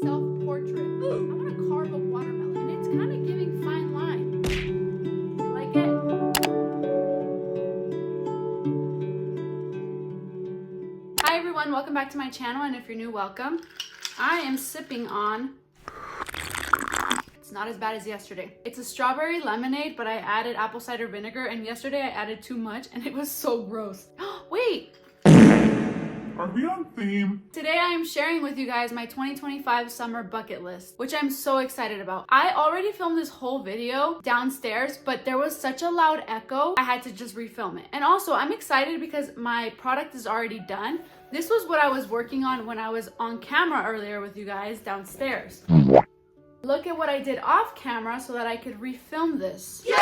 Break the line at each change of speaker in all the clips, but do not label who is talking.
self-portrait. I want to carve a watermelon, and it's kind of giving fine line. You like it? Hi everyone, welcome back to my channel, and if you're new, welcome. I am sipping on, it's not as bad as yesterday. It's a strawberry lemonade, but I added apple cider vinegar, and yesterday I added too much and it was so gross. Wait!
Are we on theme?
Today I am sharing with you guys my 2025 summer bucket list, which I'm so excited about. I already filmed this whole video downstairs, but there was such a loud echo, I had to just refilm it. And also, I'm excited because my product is already done. This was what I was working on when I was on camera earlier with you guys downstairs. Look at what I did off camera so that I could refilm this. Yeah!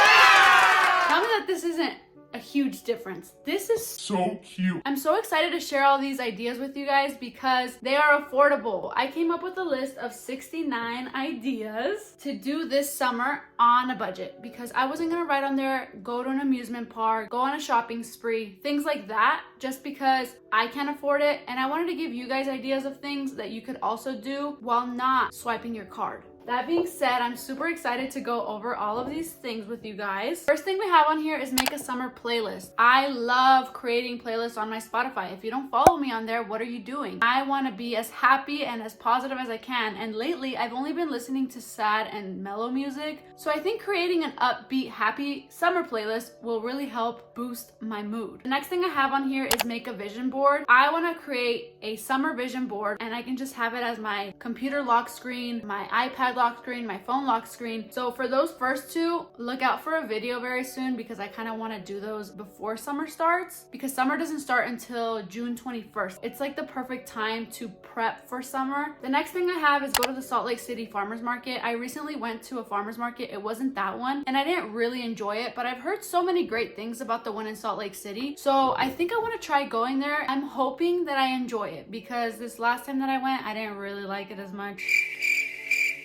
Tell me that this isn't a huge difference. This is
so cute.
I'm so excited to share all these ideas with you guys because they are affordable. I came up with a list of 69 ideas to do this summer on a budget because I wasn't gonna write on there, go to an amusement park, go on a shopping spree, things like that, just because I can't afford it. And I wanted to give you guys ideas of things that you could also do while not swiping your card. That being said, I'm super excited to go over all of these things with you guys. First thing we have on here is make a summer playlist. I love creating playlists on my Spotify. If you don't follow me on there, what are you doing? I want to be as happy and as positive as I can. And lately, I've only been listening to sad and mellow music. So I think creating an upbeat, happy summer playlist will really help boost my mood. The next thing I have on here is make a vision board. I want to create a summer vision board, and I can just have it as my computer lock screen, my iPad lock screen, my phone lock screen. So for those first two, look out for a video very soon because I kind of want to do those before summer starts, because summer doesn't start until June 21st. It's like the perfect time to prep for summer. The next thing I have is go to the Salt Lake City farmers market. I recently went to a farmers market. It wasn't that one and I didn't really enjoy it, but I've heard so many great things about the one in Salt Lake City. So I think I want to try going there. I'm hoping that I enjoy it because this last time that I went, I didn't really like it as much.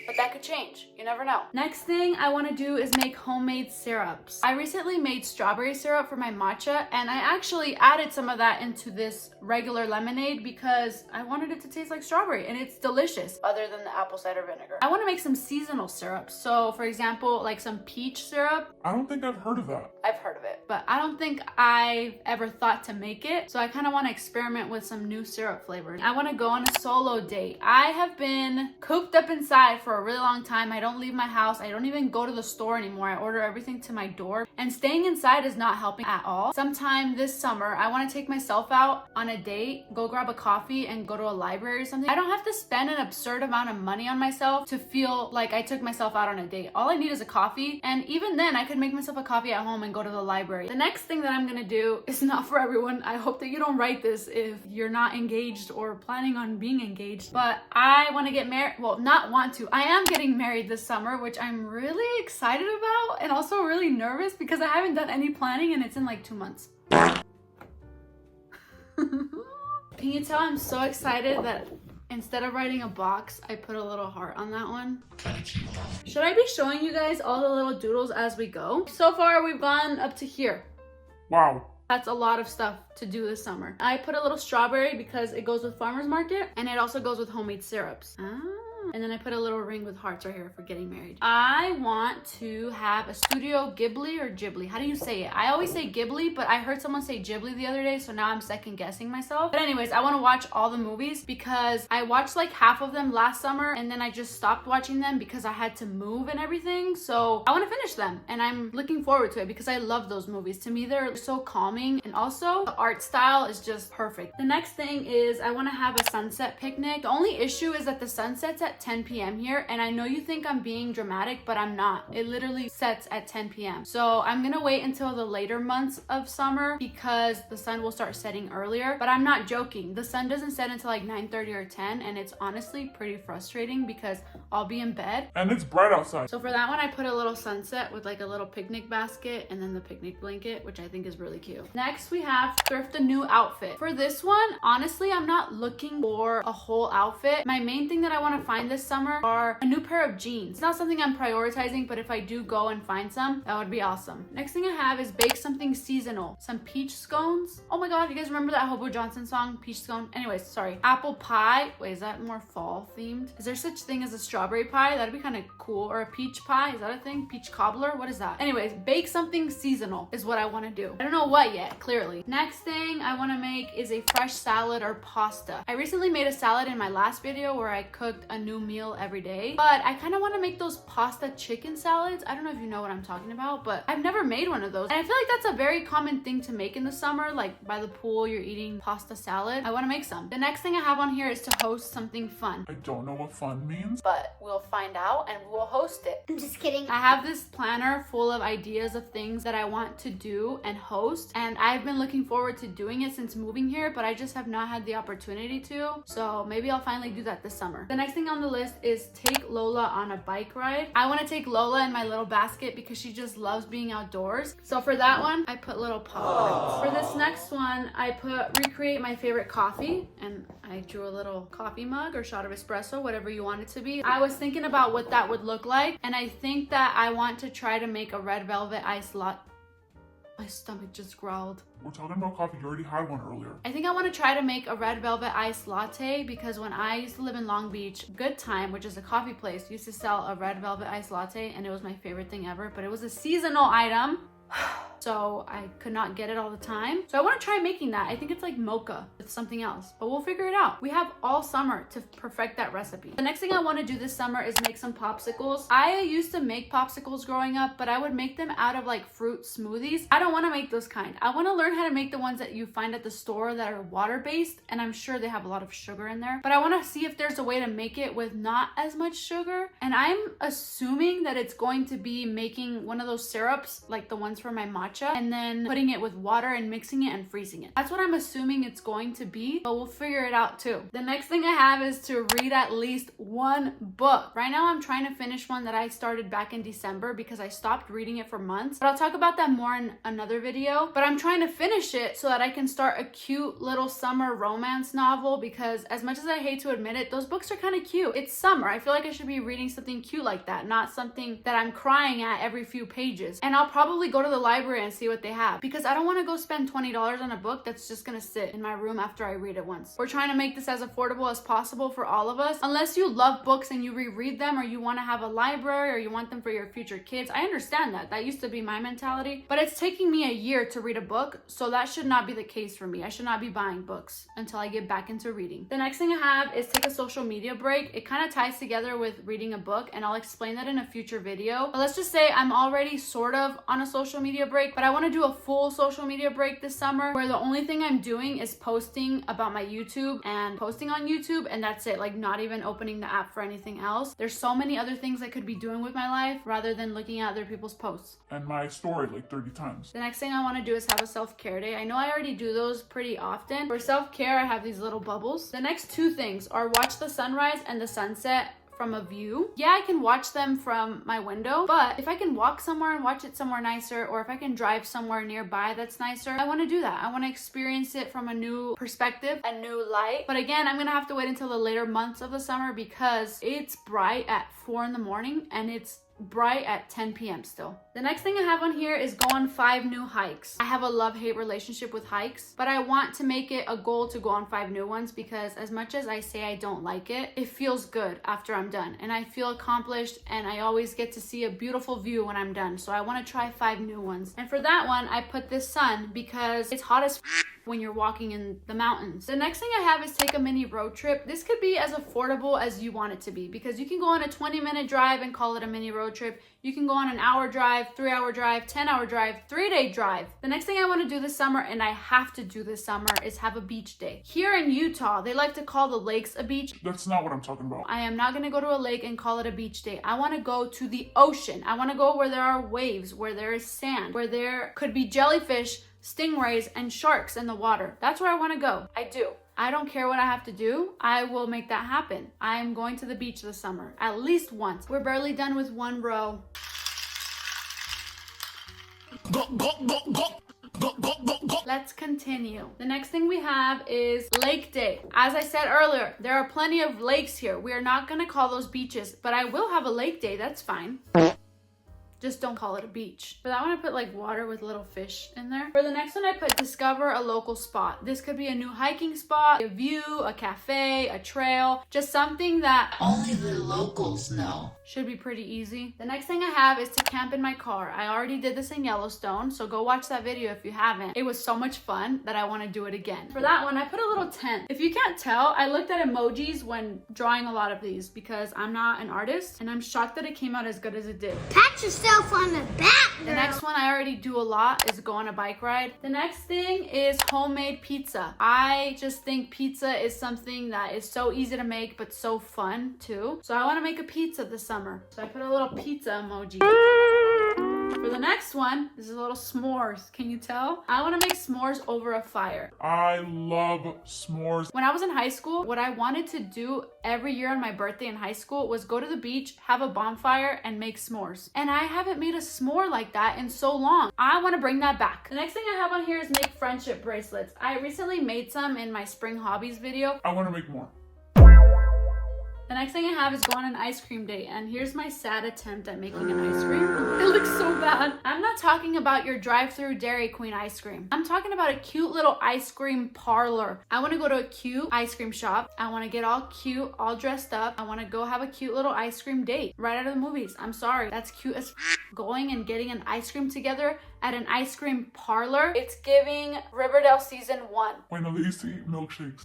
But that could change. You never know. Next thing I want to do is make homemade syrups. I recently made strawberry syrup for my matcha, and I actually added some of that into this regular lemonade because I wanted it to taste like strawberry, and it's delicious other than the apple cider vinegar. I want to make some seasonal syrups. So for example, like some peach syrup.
I don't think I've heard of that.
I've heard of it, but I don't think I've ever thought to make it. So I kind of want to experiment with some new syrup flavors. I want to go on a solo date. I have been cooped up inside for a really long time. I don't leave my house. I don't even go to the store anymore. I order everything to my door, and staying inside is not helping at all. Sometime this summer, I want to take myself out on a date, go grab a coffee and go to a library or something. I don't have to spend an absurd amount of money on myself to feel like I took myself out on a date. All I need is a coffee, and even then I could make myself a coffee at home and go to the library. The next thing that I'm gonna do is not for everyone. I hope that you don't write this if you're not engaged or planning on being engaged, but I want to get married. Well, not want to. I am getting married this summer, which I'm really excited about and also really nervous because I haven't done any planning and it's in like 2 months. Can you tell I'm so excited that instead of writing a box, I put a little heart on that one? Should I be showing you guys all the little doodles as we go? So far, we've gone up to here.
Wow.
That's a lot of stuff to do this summer. I put a little strawberry because it goes with farmer's market and it also goes with homemade syrups. And then I put a little ring with hearts right here for getting married. I want to have a studio ghibli or ghibli. How do you say it? I always say ghibli, but I heard someone say ghibli the other day, so now I'm second guessing myself. But anyways, I want to watch all the movies because I watched like half of them last summer and then I just stopped watching them because I had to move and everything. So I want to finish them and I'm looking forward to it because I love those movies. To me, they're so calming, and also the art style is just perfect. The next thing is I want to have a sunset picnic. The only issue is that the sun sets at 10 p.m. here, and I know you think I'm being dramatic, but I'm not. It literally sets at 10 p.m. So I'm gonna wait until the later months of summer because the sun will start setting earlier, but I'm not joking. The sun doesn't set until like 9:30 or 10, and it's honestly pretty frustrating because I'll be in bed.
And it's bright outside.
So for that one, I put a little sunset with like a little picnic basket and then the picnic blanket, which I think is really cute. Next, we have thrift a new outfit. For this one, honestly, I'm not looking for a whole outfit. My main thing that I want to find this summer are a new pair of jeans. It's not something I'm prioritizing, but if I do go and find some, that would be awesome. Next thing I have is bake something seasonal. Some peach scones. Oh my god, you guys remember that Hobo Johnson song, Peach Scone? Anyways, sorry. Apple pie. Wait, is that more fall themed? Is there such thing as a strawberry pie? That'd be kind of cool. Or a peach pie. Is that a thing? Peach cobbler? What is that? Anyways, bake something seasonal is what I want to do. I don't know what yet, clearly. Next thing I want to make is a fresh salad or pasta. I recently made a salad in my last video where I cooked a new meal every day, but I kind of want to make those pasta chicken salads. I don't know if you know what I'm talking about, but I've never made one of those. And I feel like that's a very common thing to make in the summer, like by the pool, you're eating pasta salad. I want to make some. The next thing I have on here is to host something fun.
I don't know what fun means.
But we'll find out and we'll host it.
I'm just kidding.
I have this planner full of ideas of things that I want to do and host, and I've been looking forward to doing it since moving here, but I just have not had the opportunity to. So maybe I'll finally do that this summer. The next thing on the list is take Lola on a bike ride. I want to take Lola in my little basket because she just loves being outdoors. So for that one, I put little pop. For this next one, I put recreate my favorite coffee, and I drew a little coffee mug or shot of espresso, whatever you want it to be. I was thinking about what that would look like, and I think that I want to try to make a red velvet iced latte. My stomach just growled.
We're talking about coffee. You already had one earlier.
I think I want to try to make a red velvet iced latte because when I used to live in Long Beach, Good Time, which is a coffee place, used to sell a red velvet iced latte, and it was my favorite thing ever, but it was a seasonal item. So I could not get it all the time. So I want to try making that. I think it's like mocha with something else, but we'll figure it out. We have all summer to perfect that recipe. The next thing I want to do this summer is make some popsicles. I used to make popsicles growing up, but I would make them out of like fruit smoothies. I don't want to make those kind. I want to learn how to make the ones that you find at the store that are water-based, and I'm sure they have a lot of sugar in there, but I want to see if there's a way to make it with not as much sugar. And I'm assuming that it's going to be making one of those syrups, like the ones for my matcha, and then putting it with water and mixing it and freezing it. That's what I'm assuming it's going to be, but we'll figure it out too. The next thing I have is to read at least one book. Right now I'm trying to finish one that I started back in December because I stopped reading it for months, but I'll talk about that more in another video. But I'm trying to finish it so that I can start a cute little summer romance novel, because as much as I hate to admit it, those books are kind of cute. It's summer. I feel like I should be reading something cute like that, not something that I'm crying at every few pages. And I'll probably go to the library and see what they have, because I don't want to go spend $20 on a book that's just gonna sit in my room after I read it once. We're trying to make this as affordable as possible for all of us. Unless you love books and you reread them, or you want to have a library, or you want them for your future kids, I understand that. That used to be my mentality, but it's taking me a year to read a book, so that should not be the case for me. I should not be buying books until I get back into reading. The next thing I have is take a social media break. It kind of ties together with reading a book, and I'll explain that in a future video. But let's just say I'm already sort of on a social media break, but I want to do a full social media break this summer where the only thing I'm doing is posting about my YouTube and posting on YouTube, and that's it. Like, not even opening the app for anything else. There's so many other things I could be doing with my life rather than looking at other people's posts.
And my story like 30 times.
The next thing I want to do is have a self-care day. I know I already do those pretty often. For self-care, I have these little bubbles. The next two things are watch the sunrise and the sunset from a view. Yeah, I can watch them from my window, but if I can walk somewhere and watch it somewhere nicer, or if I can drive somewhere nearby that's nicer, I want to do that. I want to experience it from a new perspective, a new light. But again, I'm gonna have to wait until the later months of the summer because it's bright at 4 in the morning and it's bright at 10 p.m. still. The next thing I have on here is go on 5 new hikes. I have a love-hate relationship with hikes, but I want to make it a goal to go on 5 new ones, because as much as I say I don't like it, it feels good after I'm done, and I feel accomplished, and I always get to see a beautiful view when I'm done. So I want to try 5 new ones. And for that one, I put this sun because it's hot as when you're walking in the mountains. The next thing I have is take a mini road trip. This could be as affordable as you want it to be, because you can go on a 20-minute drive and call it a mini road trip. You can go on an hour drive, 3-hour drive, 10-hour drive, 3-day drive. The next thing I want to do this summer, and I have to do this summer, is have a beach day. Here in Utah, they like to call the lakes a beach.
That's not what I'm talking about.
I am not going to go to a lake and call it a beach day. I want to go to the ocean. I want to go where there are waves, where there is sand, where there could be jellyfish, stingrays, and sharks in the water. That's where I want to go. I do. I don't care what I have to do. I will make that happen. I'm going to the beach this summer, at least once. We're barely done with one row. Let's continue. The next thing we have is Lake Day. As I said earlier, there are plenty of lakes here. We are not gonna call those beaches, but I will have a lake day, that's fine. Just don't call it a beach. For that one, I put like water with little fish in there. For the next one, I put discover a local spot. This could be a new hiking spot, a view, a cafe, a trail, just something that only the locals know. Should be pretty easy. The next thing I have is to camp in my car. I already did this in Yellowstone, so go watch that video if you haven't. It was so much fun that I want to do it again. For that one, I put a little tent. If you can't tell, I looked at emojis when drawing a lot of these because I'm not an artist and I'm shocked that it came out as good as it did.
Pat yourself on the back, girl.
The next one I already do a lot is go on a bike ride. The next thing is homemade pizza. I just think pizza is something that is so easy to make but so fun too. So I want to make a pizza this summer. So I put a little pizza emoji. For the next one, this is a little s'mores. Can you tell? I want to make s'mores over a fire.
I love s'mores.
When I was in high school, what I wanted to do every year on my birthday in high school was go to the beach, have a bonfire, and make s'mores. And I haven't made a s'more like that in so long. I want to bring that back. The next thing I have on here is make friendship bracelets. I recently made some in my spring hobbies video.
I want to make more.
The next thing I have is go on an ice cream date, and here's my sad attempt at making an ice cream. It looks so bad. I'm not talking about your drive-through Dairy Queen ice cream. I'm talking about a cute little ice cream parlor. I want to go to a cute ice cream shop. I want to get all cute, all dressed up. I want to go have a cute little ice cream date right out of the movies. I'm sorry, that's cute as going and getting an ice cream together at an ice cream parlor. It's giving Riverdale season 1.
Wait, no, they used to eat milkshakes.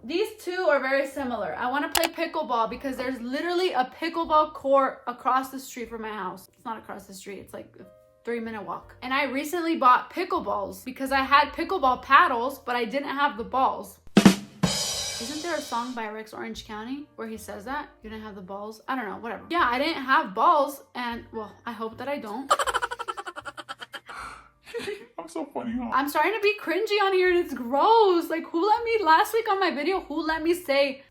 These two are very similar. I want to play pickleball because there's literally a pickleball court across the street from my house. It's not across the street, it's like a 3-minute walk. And I recently bought pickleballs because I had pickleball paddles, but I didn't have the balls. Isn't there a song by Rex Orange County where he says that? You didn't have the balls? I don't know, whatever. Yeah, I didn't have balls, and well, I hope that I don't.
I'm so funny, huh?
I'm starting to be cringy on here and it's gross. Like, who let me, last week on my video, who let me say,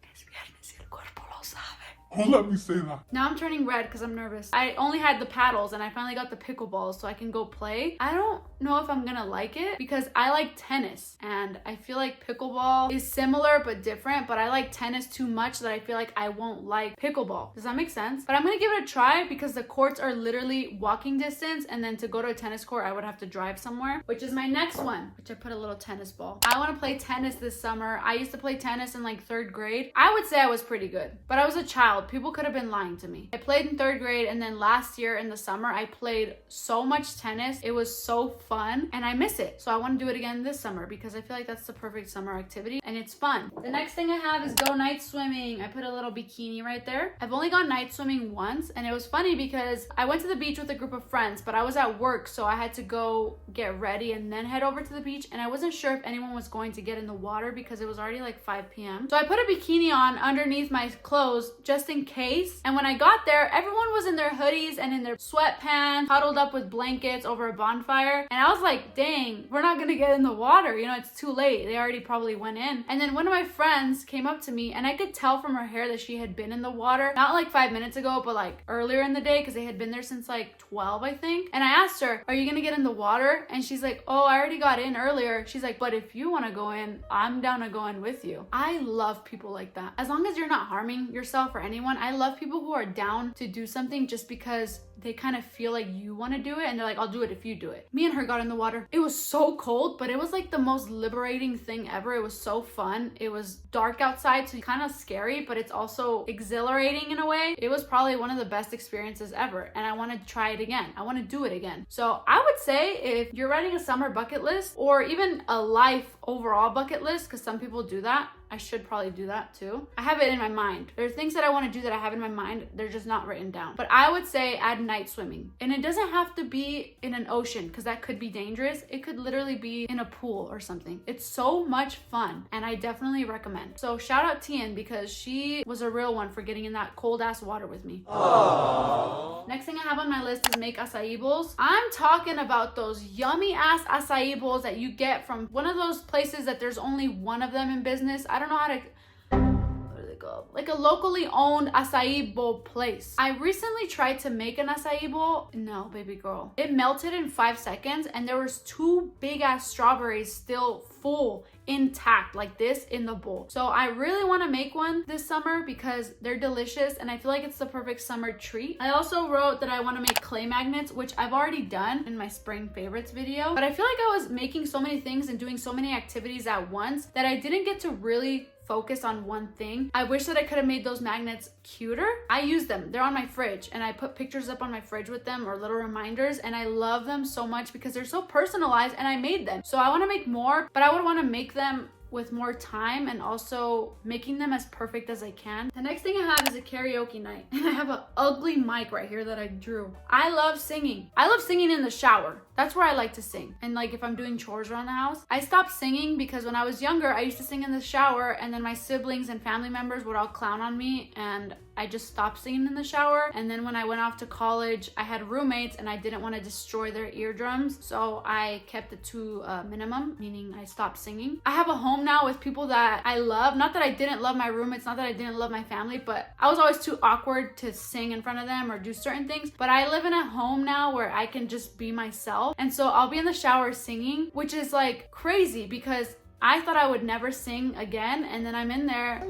Who let me say that?
now I'm turning red because I'm nervous. I only had the paddles and I finally got the pickleballs so I can go play. I don't know if I'm gonna like it because I like tennis and I feel like pickleball is similar but different, but I like tennis too much that I feel like I won't like pickleball. Does that make sense? But I'm gonna give it a try because the courts are literally walking distance, and then to go to a tennis court I would have to drive somewhere, which is my next one, which I put a little tennis ball. I want to play tennis this summer. I used to play tennis in like 3rd grade. I would say I was pretty good, but I was a child. People could have been lying to me. I played in 3rd grade, and then last year in the summer I played so much tennis. It was so fun and I miss it. So I want to do it again this summer because I feel like that's the perfect summer activity and it's fun. The next thing I have is go night swimming. I put a little bikini right there. I've only gone night swimming once, and it was funny because I went to the beach with a group of friends, but I was at work, so I had to go get ready and then head over to the beach, and I wasn't sure if anyone was going to get in the water because it was already like 5 p.m. So I put a bikini on underneath my clothes just in case, and when I got there, everyone was in their hoodies and in their sweatpants, huddled up with blankets over a bonfire, and I was like, dang, we're not gonna get in the water, you know, it's too late. They already probably went in. And then one of my friends came up to me, and I could tell from her hair that she had been in the water, not like 5 minutes ago, but like earlier in the day, because they had been there since like 12, I think. And I asked her, are you gonna get in the water? And she's like, oh, I already got in earlier. She's like, but if you want to go in, I'm down to go in with you. I love people like that. As long as you're not harming yourself or anyone, I love people who are down to do something just because they kind of feel like you want to do it, and they're like, I'll do it if you do it. Me and her got in the water. It was so cold, but it was like the most liberating thing ever. It was so fun. It was dark outside, so kind of scary, but it's also exhilarating in a way. It was probably one of the best experiences ever, and I want to try it again. I want to do it again. So I would say if you're writing a summer bucket list or even a life overall bucket list, because some people do that, I should probably do that too. I have it in my mind. There are things that I want to do that I have in my mind. They're just not written down. But I would say add night swimming. And it doesn't have to be in an ocean because that could be dangerous. It could literally be in a pool or something. It's so much fun and I definitely recommend. So shout out Tian because she was a real one for getting in that cold ass water with me. Aww. Next thing I have on my list is make acai bowls. I'm talking about those yummy ass acai bowls that you get from one of those places that there's only one of them in business. I don't know how to, what do they call? Like a locally owned acai bowl place. I recently tried to make an acai bowl. No, baby girl. It melted in 5 seconds and there was 2 big ass strawberries still full, intact like this in the bowl. So I really want to make one this summer because they're delicious and I feel like it's the perfect summer treat. I also wrote that I want to make clay magnets, which I've already done in my spring favorites video, but I feel like I was making so many things and doing so many activities at once that I didn't get to really focus on one thing. I wish that I could have made those magnets cuter. I use them. They're on my fridge and I put pictures up on my fridge with them or little reminders and I love them so much because they're so personalized and I made them. So I want to make more, but I would want to make them with more time and also making them as perfect as I can. The next thing I have is a karaoke night and I have an ugly mic right here that I drew. I love singing. I love singing in the shower. That's where I like to sing. And like if I'm doing chores around the house. I stopped singing because when I was younger, I used to sing in the shower and then my siblings and family members would all clown on me and I just stopped singing in the shower. And then when I went off to college, I had roommates and I didn't want to destroy their eardrums. So I kept it to a minimum, meaning I stopped singing. I have a home now with people that I love. Not that I didn't love my roommates, not that I didn't love my family, but I was always too awkward to sing in front of them or do certain things. But I live in a home now where I can just be myself. And so I'll be in the shower singing, which is like crazy because I thought I would never sing again. And then I'm in there.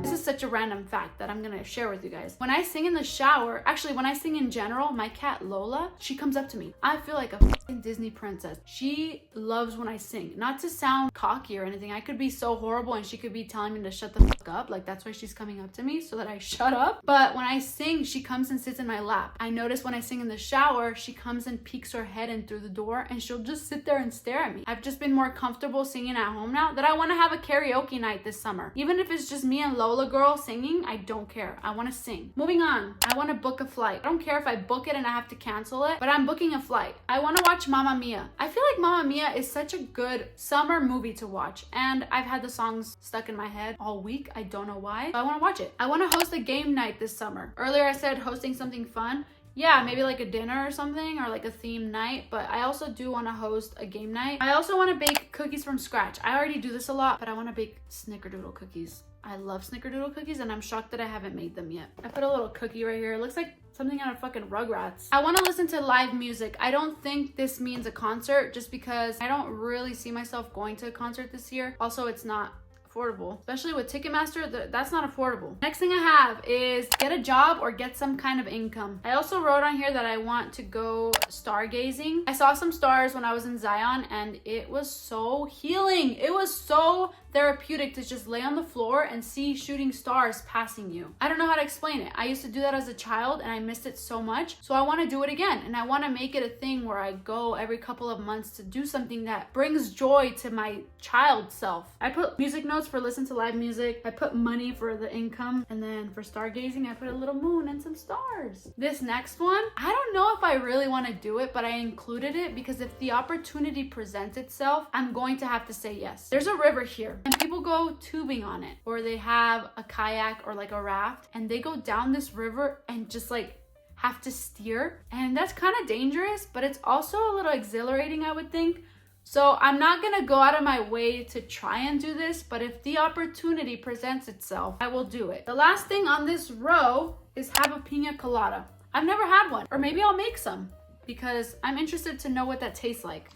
This is such a random fact that I'm gonna share with you guys. When I sing in the shower, actually when I sing in general, my cat Lola, she comes up to me. I feel like a fucking Disney princess. She loves when I sing. Not to sound cocky or anything. I could be so horrible and she could be telling me to shut the fuck up. Like that's why she's coming up to me so that I shut up. But when I sing, she comes and sits in my lap. I notice when I sing in the shower, she comes and peeks her head in through the door and she'll just sit there and stare at me. I've just been more comfortable singing at home now that I want to have a karaoke night this summer. Even if it's just me and Lola girl singing, I don't care. I want to sing. Moving on, I want to book a flight. I don't care if I book it and I have to cancel it, but I'm booking a flight. I want to watch Mamma Mia. I feel like Mamma Mia is such a good summer movie to watch, and I've had the songs stuck in my head all week. I don't know why, but I want to watch it. I want to host a game night this summer. Earlier I said hosting something fun. Yeah, maybe like a dinner or something or like a theme night, but I also do want to host a game night. I also want to bake cookies from scratch. I already do this a lot, but I want to bake snickerdoodle cookies. I love snickerdoodle cookies and I'm shocked that I haven't made them yet. I put a little cookie right here. It looks like something out of fucking Rugrats. I want to listen to live music. I don't think this means a concert just because I don't really see myself going to a concert this year. Also, it's not affordable, especially with Ticketmaster. That's not affordable. Next thing I have is get a job or get some kind of income. I also wrote on here that I want to go stargazing. I saw some stars when I was in Zion and it was so healing. It was so therapeutic to just lay on the floor and see shooting stars passing you. I don't know how to explain it. I used to do that as a child and I missed it so much. So I want to do it again and I want to make it a thing where I go every couple of months to do something that brings joy to my child self. I put music notes for listen to live music. I put money for the income, and then for stargazing I put a little moon and some stars. This next one, I don't know if I really want to do it, but I included it because if the opportunity presents itself, I'm going to have to say yes. There's a river here and people go tubing on it, or they have a kayak or like a raft and they go down this river and just like have to steer, and that's kind of dangerous, but it's also a little exhilarating, I would think. So I'm not gonna go out of my way to try and do this, but if the opportunity presents itself, I will do it. The last thing on this row is have a pina colada. I've never had one, or maybe I'll make some because I'm interested to know what that tastes like.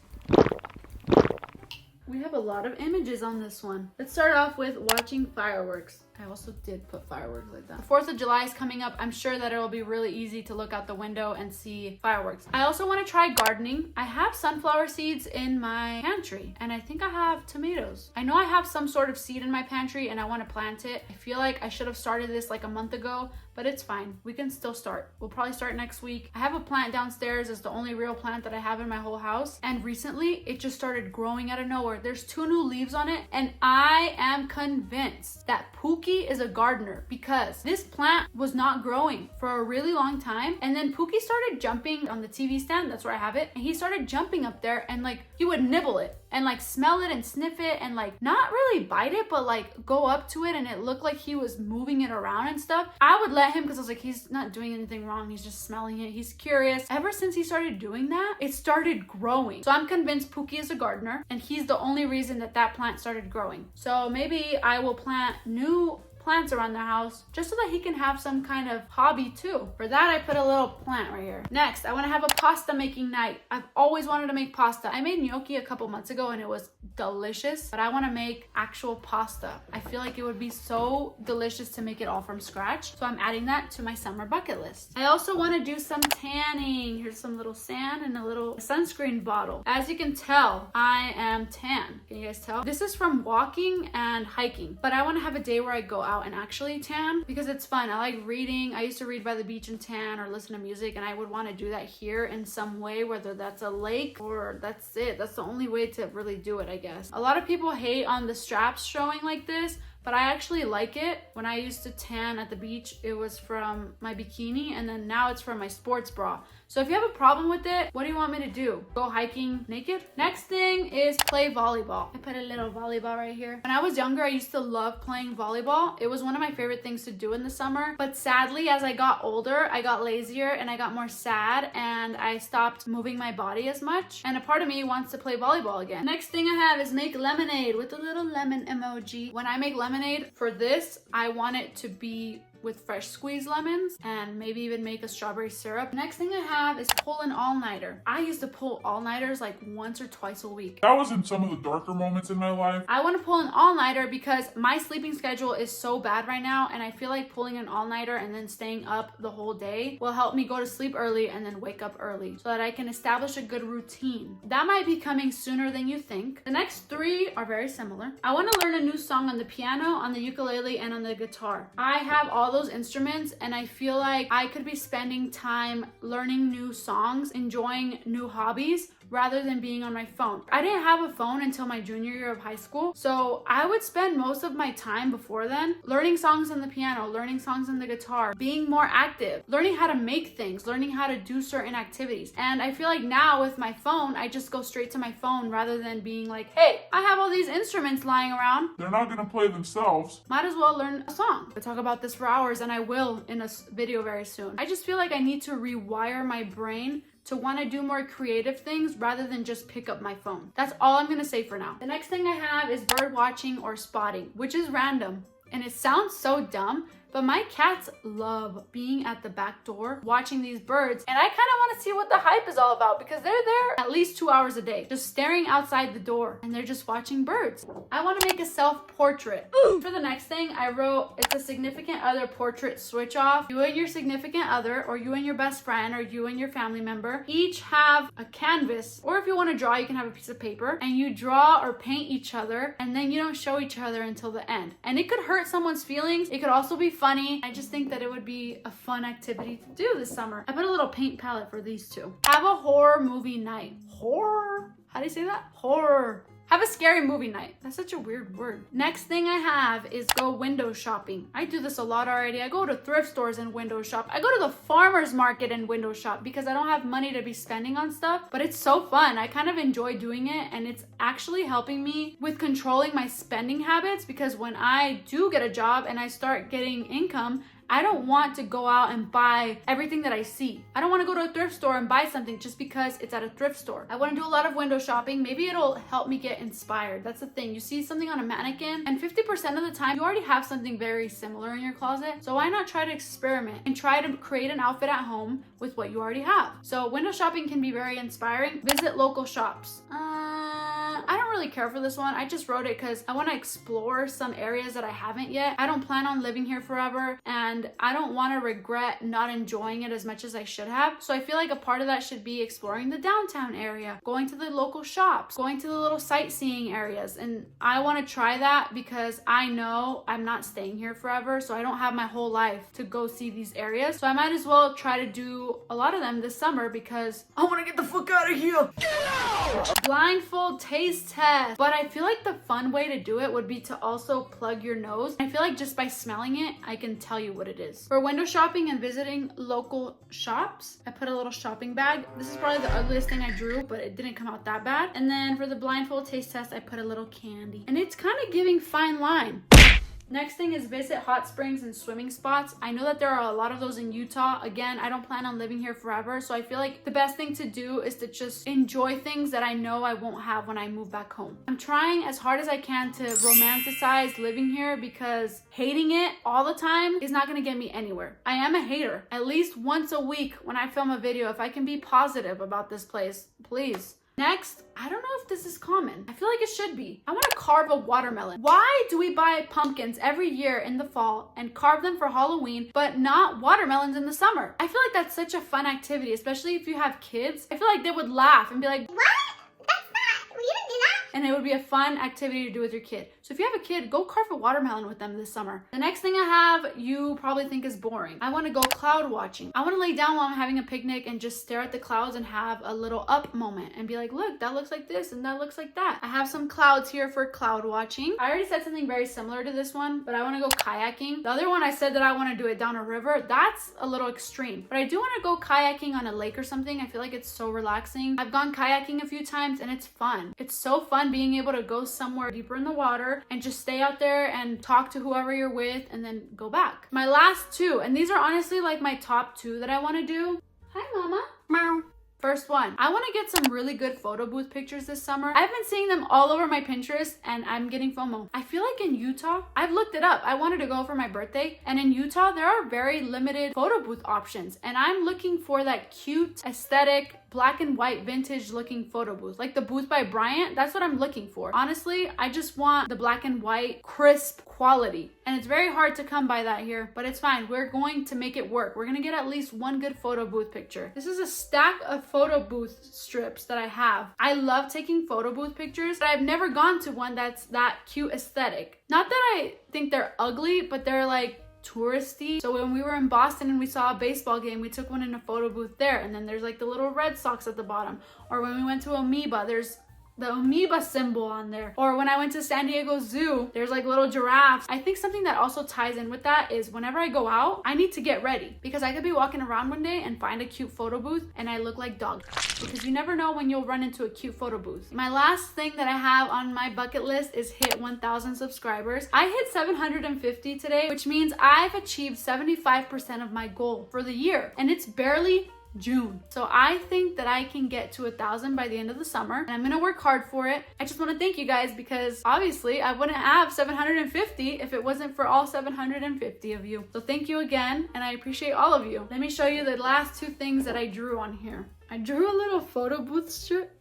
We have a lot of images on this one. Let's start off with watching fireworks. I also did put fireworks like that. The 4th of July is coming up. I'm sure that it will be really easy to look out the window and see fireworks. I also want to try gardening. I have sunflower seeds in my pantry, and I think I have tomatoes. I know I have some sort of seed in my pantry and I want to plant it. I feel like I should have started this like a month ago, but it's fine. We can still start. We'll probably start next week. I have a plant downstairs. It's the only real plant that I have in my whole house. And recently it just started growing out of nowhere. There's 2 new leaves on it. And I am convinced that Pookie is a gardener because this plant was not growing for a really long time. And then Pookie started jumping on the TV stand. That's where I have it. And he started jumping up there and like he would nibble it and like smell it and sniff it and like not really bite it, but like go up to it, and it looked like he was moving it around and stuff. I would let him because I was like, he's not doing anything wrong. He's just smelling it. He's curious. Ever since he started doing that, it started growing. So I'm convinced Pookie is a gardener and he's the only reason that that plant started growing. So maybe I will plant new plants around the house just so that he can have some kind of hobby too. For that, I put a little plant right here. Next, I want to have a pasta making night. I've always wanted to make pasta. I made gnocchi a couple months ago and it was delicious, but I want to make actual pasta. I feel like it would be so delicious to make it all from scratch. So I'm adding that to my summer bucket list. I also want to do some tanning. Here's some little sand and a little sunscreen bottle. As you can tell, I am tan. Can you guys tell? This is from walking and hiking, but I want to have a day where I go out and actually tan because it's fun. I like reading. I used to read by the beach and tan or listen to music, and I would want to do that here in some way, whether that's a lake or that's it. That's the only way to really do it, I guess. A lot of people hate on the straps showing like this, but I actually like it. When I used to tan at the beach, it was from my bikini, and then now it's from my sports bra. So if you have a problem with it, what do you want me to do? Go hiking naked? Next thing is play volleyball. I put a little volleyball right here. When I was younger, I used to love playing volleyball. It was one of my favorite things to do in the summer. But sadly, as I got older, I got lazier and I got more sad and I stopped moving my body as much. And a part of me wants to play volleyball again. Next thing I have is make lemonade with a little lemon emoji. When I make lemonade for this, I want it to be with fresh squeezed lemons and maybe even make a strawberry syrup. Next thing I have is pull an all-nighter. I used to pull all-nighters like once or twice a week.
That was in some of the darker moments in my life.
I want to pull an all-nighter because my sleeping schedule is so bad right now, and I feel like pulling an all-nighter and then staying up the whole day will help me go to sleep early and then wake up early so that I can establish a good routine. That might be coming sooner than you think. The next 3 are very similar. I want to learn a new song on the piano, on the ukulele, and on the guitar. I have all those instruments and I feel like I could be spending time learning new songs, enjoying new hobbies, rather than being on my phone. I didn't have a phone until my junior year of high school, so I would spend most of my time before then learning songs on the piano, learning songs on the guitar, being more active, learning how to make things, learning how to do certain activities. And I feel like now with my phone, I just go straight to my phone rather than being like, hey, I have all these instruments lying around.
They're not gonna play themselves.
Might as well learn a song. I talk about this for hours and I will in a video very soon. I just feel like I need to rewire my brain to want to do more creative things rather than just pick up my phone. That's all I'm gonna say for now. The next thing I have is bird watching or spotting, which is random. And it sounds so dumb, but my cats love being at the back door watching these birds, and I kind of want to see what the hype is all about because they're there at least 2 hours a day just staring outside the door and they're just watching birds. I want to make a self-portrait. For the next thing I wrote, it's a significant other portrait switch off. You and your significant other, or you and your best friend, or you and your family member each have a canvas, or if you want to draw, you can have a piece of paper, and you draw or paint each other, and then you don't show each other until the end. And it could hurt someone's feelings. It could also be funny. I just think that it would be a fun activity to do this summer. I put a little paint palette for these two. Have a horror movie night. Horror? How do you say that? Horror. Have a scary movie night. That's such a weird word. Next thing I have is go window shopping. I do this a lot already. I go to thrift stores and window shop. I go to the farmer's market and window shop because I don't have money to be spending on stuff, but it's so fun. I kind of enjoy doing it, and it's actually helping me with controlling my spending habits because when I do get a job and I start getting income, I don't want to go out and buy everything that I see. I don't want to go to a thrift store and buy something just because it's at a thrift store. I want to do a lot of window shopping. Maybe it'll help me get inspired. That's the thing. You see something on a mannequin and 50% of the time you already have something very similar in your closet. So why not try to experiment and try to create an outfit at home with what you already have? So window shopping can be very inspiring. Visit local shops. I don't really care for this one. I just wrote it because I want to explore some areas that I haven't yet. I don't plan on living here forever and I don't want to regret not enjoying it as much as I should have. So I feel like a part of that should be exploring the downtown area, going to the local shops, going to the little sightseeing areas. And I want to try that because I know I'm not staying here forever. So I don't have my whole life to go see these areas. So I might as well try to do a lot of them this summer because I want to get the fuck out of here. Get out! Blindfold taste test. But I feel like the fun way to do it would be to also plug your nose. I feel like just by smelling it, I can tell you what it is. For window shopping and visiting local shops, I put a little shopping bag. This is probably the ugliest thing I drew, but it didn't come out that bad. And then for the blindfold taste test, I put a little candy. And it's kind of giving fine line. Next thing is visit hot springs and swimming spots. I know that there are a lot of those in Utah. Again, I don't plan on living here forever, so I feel like the best thing to do is to just enjoy things that I know I won't have when I move back home. I'm trying as hard as I can to romanticize living here because hating it all the time is not gonna get me anywhere. I am a hater. At least once a week when I film a video, if I can be positive about this place, please. Next, I don't know if this is common. I feel like it should be. I want to carve a watermelon. Why do we buy pumpkins every year in the fall and carve them for Halloween, but not watermelons in the summer? I feel like that's such a fun activity, especially if you have kids. I feel like they would laugh and be like,
What? That's not. We didn't do that.
and it would be a fun activity to do with your kid. So if you have a kid, go carve a watermelon with them this summer. The next thing I have, you probably think is boring. I want to go cloud watching. I want to lay down while I'm having a picnic and just stare at the clouds and have a little up moment and be like, look, that looks like this and that looks like that. I have some clouds here for cloud watching. I already said something very similar to this one, but I want to go kayaking. The other one I said that I want to do it down a river. That's a little extreme, but I do want to go kayaking on a lake or something. I feel like it's so relaxing. I've gone kayaking a few times and it's fun. It's so fun being able to go somewhere deeper in the water and just stay out there and talk to whoever you're with and then go back. My last two, and these are honestly like my top two that I want to do. Hi, Mama. Meow. First one, I want to get some really good photo booth pictures this summer. I've been seeing them all over my Pinterest and I'm getting FOMO. I feel like in Utah, I've looked it up. I wanted to go for my birthday, and in Utah, there are very limited photo booth options. And I'm looking for that cute, aesthetic, black and white vintage looking photo booth, like the booth by Bryant. That's what I'm looking for. Honestly, I just want the black and white crisp quality, and it's very hard to come by that here, but it's fine. We're going to make it work. We're gonna get at least one good photo booth picture. This is a stack of photo booth strips that I have. I love taking photo booth pictures, but I've never gone to one that's that cute aesthetic. Not that I think they're ugly, but they're like touristy. So when we were in Boston and we saw a baseball game, we took one in a photo booth there, and then there's like the little Red Sox at the bottom. Or when we went to Amoeba, there's the amoeba symbol on there. Or when I went to San Diego Zoo, there's like little giraffes. I think something that also ties in with that is whenever I go out, I need to get ready, because I could be walking around one day and find a cute photo booth and I look like dog, because you never know when you'll run into a cute photo booth. My last thing that I have on my bucket list is hit 1,000 subscribers. I hit 750 today, which means I've achieved 75% of my goal for the year, and it's barely June. So I think that I can get to 1,000 by the end of the summer, and I'm gonna work hard for it. I just want to thank you guys, because obviously I wouldn't have 750 if it wasn't for all 750 of you. So thank you again, and I appreciate all of you. Let me show you the last two things that I drew on here. I drew a little photo booth strip.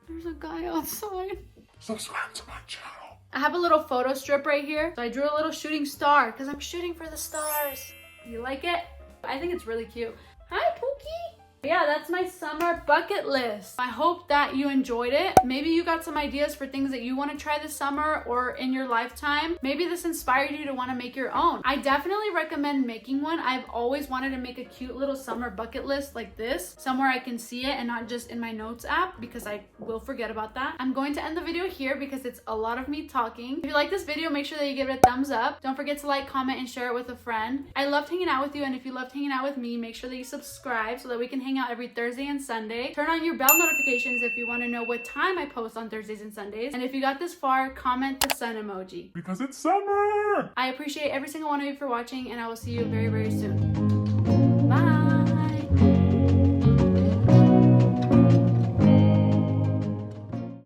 There's a guy outside.
Subscribe to my channel.
I have a little photo strip right here. So I drew a little shooting star because I'm shooting for the stars. You like it? I think it's really cute. Hi, Pookie. Yeah, that's my summer bucket list. I hope that you enjoyed it. Maybe you got some ideas for things that you want to try this summer or in your lifetime. Maybe this inspired you to want to make your own. I definitely recommend making one. I've always wanted to make a cute little summer bucket list like this, somewhere I can see it and not just in my notes app, because I will forget about that. I'm going to end the video here because it's a lot of me talking. If you like this video, make sure that you give it a thumbs up. Don't forget to like, comment, and share it with a friend. I loved hanging out with you, and if you loved hanging out with me, make sure that you subscribe so that we can hang hang out every Thursday and Sunday. Turn on your bell notifications if you want to know what time I post on Thursdays and Sundays. And if you got this far, comment the sun emoji.
Because it's summer!
I appreciate every single one of you for watching, and I will see you very, very soon.